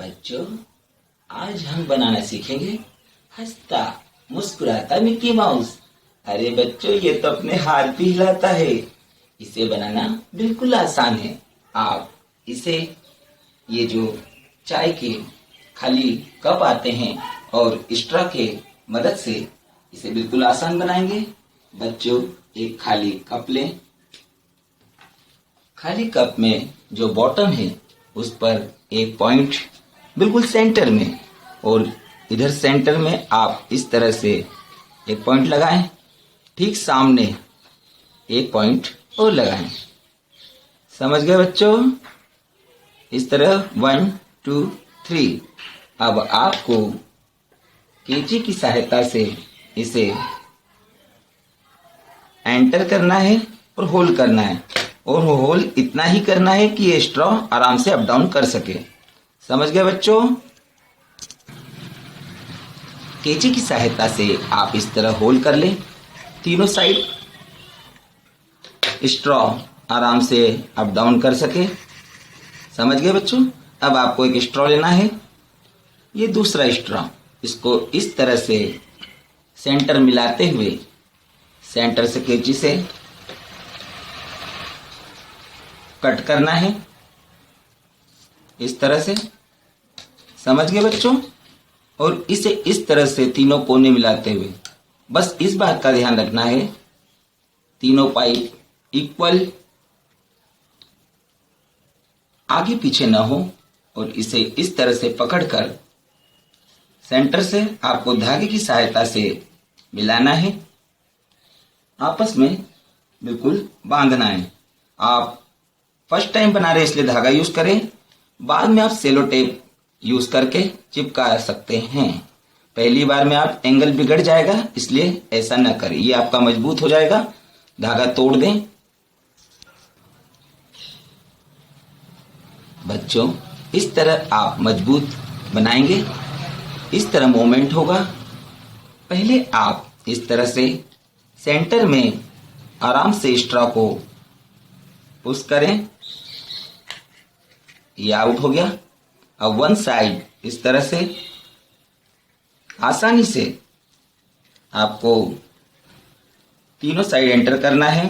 बच्चों, आज हम बनाना सीखेंगे हंसता मुस्कुराता मिक्की माउस। अरे बच्चों, ये तो अपने हाथ भी हिलाता है। इसे बनाना बिल्कुल आसान है। आप इसे ये जो चाय के खाली कप आते हैं और स्ट्रॉ के मदद से इसे बिल्कुल आसान बनाएंगे। बच्चों, एक खाली कप लें। खाली कप में जो बॉटम है उस पर एक पॉइंट बिल्कुल सेंटर में, और इधर सेंटर में आप इस तरह से एक पॉइंट लगाएं। ठीक सामने एक पॉइंट और लगाएं। समझ गए बच्चों? इस तरह 1 2 3। अब आपको कैंची की सहायता से इसे एंटर करना है और होल्ड करना है, और वो होल इतना ही करना है कि ये स्ट्रॉ आराम से अप डाउन कर सके। समझ गए बच्चों? कैंची की सहायता से आप इस तरह होल्ड कर लें तीनों साइड, स्ट्रॉ आराम से अप डाउन कर सके। समझ गए बच्चों? अब आपको एक स्ट्रॉ लेना है, ये दूसरा स्ट्रॉ, इसको इस तरह से सेंटर मिलाते हुए सेंटर से कैंची से कट करना है इस तरह से। समझ गए बच्चों? और इसे इस तरह से तीनों कोने मिलाते हुए, बस इस बात का ध्यान रखना है तीनों पाइप इक्वल आगे पीछे ना हो, और इसे इस तरह से पकड़कर सेंटर से आपको धागे की सहायता से मिलाना है, आपस में बिल्कुल बांधना है। आप फर्स्ट टाइम बना रहे इसलिए धागा यूज करें, बाद में आप सेलो टेप यूज करके चिपका सकते हैं। पहली बार में आप एंगल बिगड़ जाएगा, इसलिए ऐसा न करें, ये आपका मजबूत हो जाएगा। धागा तोड़ दें। बच्चों, इस तरह आप मजबूत बनाएंगे, इस तरह मोमेंट होगा। पहले आप इस तरह से सेंटर में आराम से स्ट्रॉ को पुश करें, ये आउट हो गया। अब वन साइड इस तरह से आसानी से आपको तीनों साइड एंटर करना है।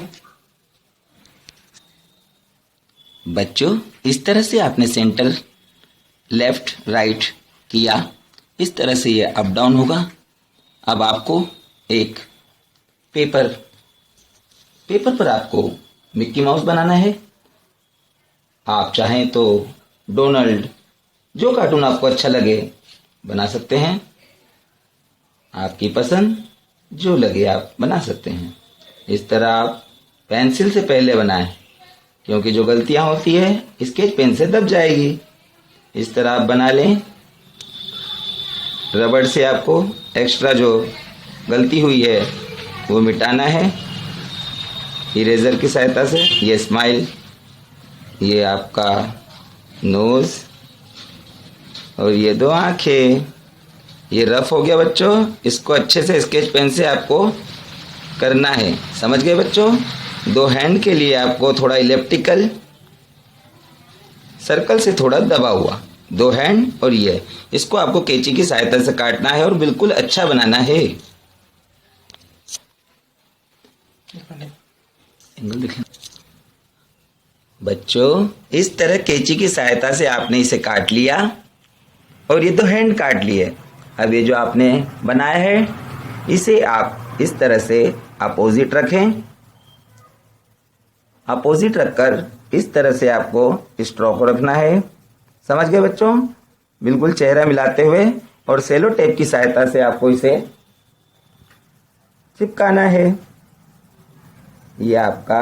बच्चों, इस तरह से आपने सेंटर लेफ्ट राइट किया, इस तरह से ये अप डाउन होगा। अब आपको एक पेपर पर आपको मिक्की माउस बनाना है। आप चाहें तो डोनाल्ड, जो कार्टून आपको अच्छा लगे बना सकते हैं। आपकी पसंद जो लगे आप बना सकते हैं। इस तरह आप पेंसिल से पहले बनाएं, क्योंकि जो गलतियां होती है स्केच पेन से दब जाएगी। इस तरह आप बना लें। रबड़ से आपको एक्स्ट्रा जो गलती हुई है वो मिटाना है इरेजर की सहायता से। ये स्माइल, ये आपका नोज, और ये दो आंखें। ये रफ हो गया बच्चों, इसको अच्छे से स्केच पेन से आपको करना है। समझ गए बच्चों? दो हैंड के लिए आपको थोड़ा इलेप्टिकल सर्कल से थोड़ा दबा हुआ दो हैंड, और ये इसको आपको कैंची की सहायता से काटना है और बिल्कुल अच्छा बनाना है। बच्चों, इस तरह कैंची की सहायता से आपने इसे काट लिया, और ये दो हैंड काट लिए। अब ये जो आपने बनाया है इसे आप इस तरह से अपोजिट रखें। अपोजिट रखकर इस तरह से आपको स्ट्रॉ को रखना है। समझ गए बच्चों? बिल्कुल चेहरा मिलाते हुए, और सेलो टेप की सहायता से आपको इसे चिपकाना है। ये आपका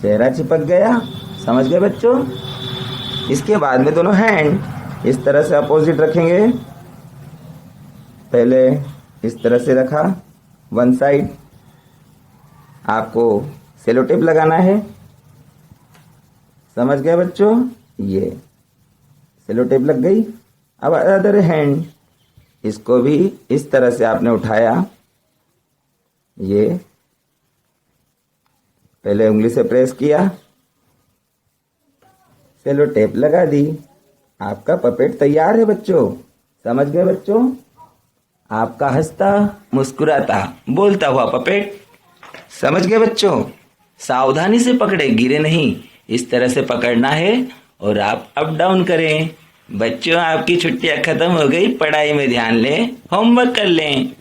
चेहरा चिपक गया। समझ गए बच्चों? इसके बाद में दोनों हैंड इस तरह से अपोजिट रखेंगे। पहले इस तरह से रखा, वन साइड आपको सेलो टेप लगाना है। समझ गए बच्चों? ये सेलो टेप लग गई। अब अदर हैंड, इसको भी इस तरह से आपने उठाया, ये पहले उंगली से प्रेस किया, सेलो टेप लगा दी। आपका पपेट तैयार है बच्चों। समझ गए बच्चों? आपका हंसता मुस्कुराता बोलता हुआ पपेट। समझ गए बच्चों? सावधानी से पकड़े, गिरे नहीं। इस तरह से पकड़ना है और आप अप डाउन करें। बच्चों, आपकी छुट्टियां खत्म हो गई, पढ़ाई में ध्यान लें, होमवर्क कर लें।